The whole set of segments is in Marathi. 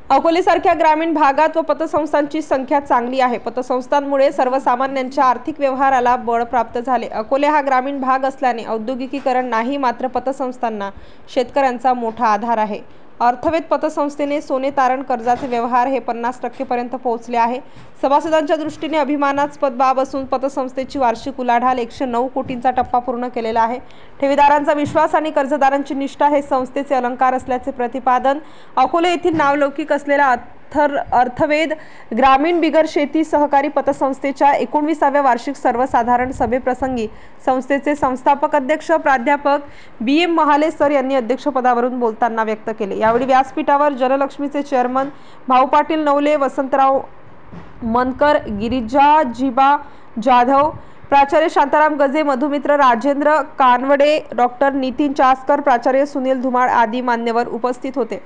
अकोलेसारख्या ग्रामीण भागात व पतसंस्थांची संख्या चांगली आहे। पतसंस्थांमुळे सर्वसामान्यांच्या आर्थिक व्यवहाराला बळ प्राप्त झाले। अकोले हा ग्रामीण भाग असल्याने औद्योगिकीकरण नाही, मात्र पतसंस्थांना शेतकऱ्यांचा मोठा आधार आहे। अर्थवेध पतसंस्थेने सोने तारण कर्जाचे व्यवहार हे 50% पर्यंत पोहोचले आहे। सभासदांच्या दृष्टीने अभिमानास्पद बाब असून पतसंस्थेची वार्षिक उलाढाल 109 कोटींचा टप्पा पूर्ण केलेला आहे। ठेवीदारांचा विश्वास आणि कर्जदारांची निष्ठा हे संस्थेचे अलंकार असल्याचे प्रतिपादन अकोले येथील नावलौकिक असलेल्या अर्थवेध ग्रामीण बिगर शेती सहकारी पतसंस्थेच्या 19व्या वार्षिक सर्वसाधारण सभेप्रसंगी संस्थेचे संस्थापक अध्यक्ष प्राध्यापक BM महाले सर यांनी अध्यक्षपदावरून बोलताना व्यक्त केले। यावेळी व्यासपीठावर जनलक्ष्मीचे चेअरमन भाऊ पाटील नवले, वसंतराव मनकर, गिरिजा जिबा जाधव, प्राचार्य शांताराम गजे, मधुमित्र राजेंद्र कानवडे, डॉक्टर नितीन चासकर, प्राचार्य सुनील धुमाळ आदी मान्यवर उपस्थित होते।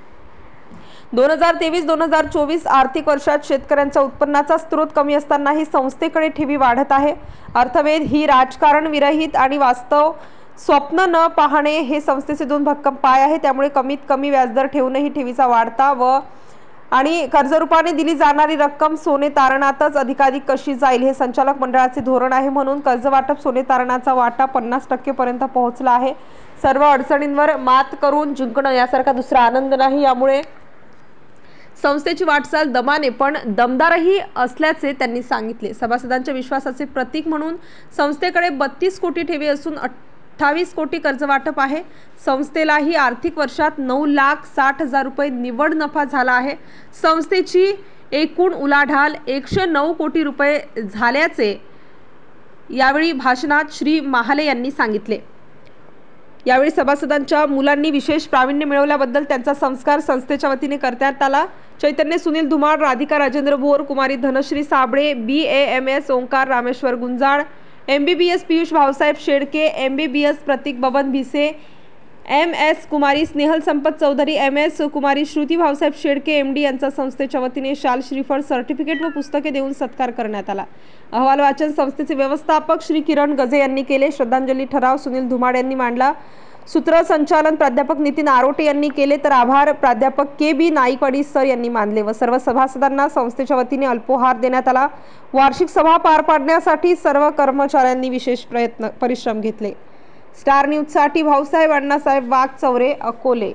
2023-2024 आर्थिक वर्षात शेतकऱ्यांच्या उत्पन्नाचा स्रोत कमी असतानाही संस्थेकडे ठेवी वाढत आहे। अर्थवेध ही राजकारण विरहित आणि वास्तव स्वप्न न पाहणे हे संस्थेचे 2 भक्कम पाय आहे। त्यामुळे कमीत कमी व्याजदर ठेवूनही ठेवीचा वाढता आणि कर्जरूपाने दिली जाणारी रक्कम सोने तारणातच अधिकाधिक कशी जाईल हे संचालक मंडळाचे धोरण आहे। म्हणून कर्जवाटप सोने तारणाचा वाटा 50% पर्यंत पोहोचला आहे। सर्व अडचणींवर मात करून जिंकणं यासारखा दुसरा आनंद नाही। यामुळे संस्थेची वाटचाल दमाने पण दमदारही असल्याचे त्यांनी सांगितले। सभासदांच्या विश्वासाचे प्रतीक म्हणून संस्थेकडे 32 कोटी ठेवी असून 28 कोटी कर्जवाटप आहे। संस्थेलाही आर्थिक वर्षात 9,60,000 रुपये निव्वळ नफा झाला आहे। संस्थेची एकूण उलाढाल 109 कोटी रुपये झाल्याचे यावेळी भाषणात श्री महाले यांनी सांगितले। यावेळी सभासदांच्या मुलांनी विशेष प्रावीण्य मिळवल्याबद्दल त्यांचा संस्कार संस्थेच्या वतीने करण्यात आला। Chaitanya Sunil Dhumal, Radhika Rajendra Bor, Kumari Dhanashree Sable, BAMS Omkar Rameshwar Gunjal, MBBS Piyush Bhausaheb Shedke, MBBS Pratik Baban Bhise, MS Kumari Snehal Sampat Chaudhari, MS कुमारी श्रुती भाऊसाहेब शेडके MD यांचा संस्थेच्या वतीने शाल, श्रीफळ, सर्टिफिकेट व पुस्तके देऊन सत्कार करण्यात आला। अहवाल वाचन संस्थेचे व्यवस्थापक श्री किरण गजे यांनी केले। श्रद्धांजली ठराव सुनील धुमाळ यांनी मांडला। सूत्रसंचालन प्राध्यापक नितीन आरोटे यांनी केले, तर आभार प्राध्यापक KB नाईकवाडी सर यांनी मानले व सर्व सभासदांना संस्थेच्या वतीने अल्पोहार देण्यात आला। वार्षिक सभा पार पाडण्यासाठी सर्व कर्मचाऱ्यांनी विशेष परिश्रम घेतले। स्टार न्यूजसाठी भाऊसाहेब अण्णासाहेब वाघचौरे, अकोले।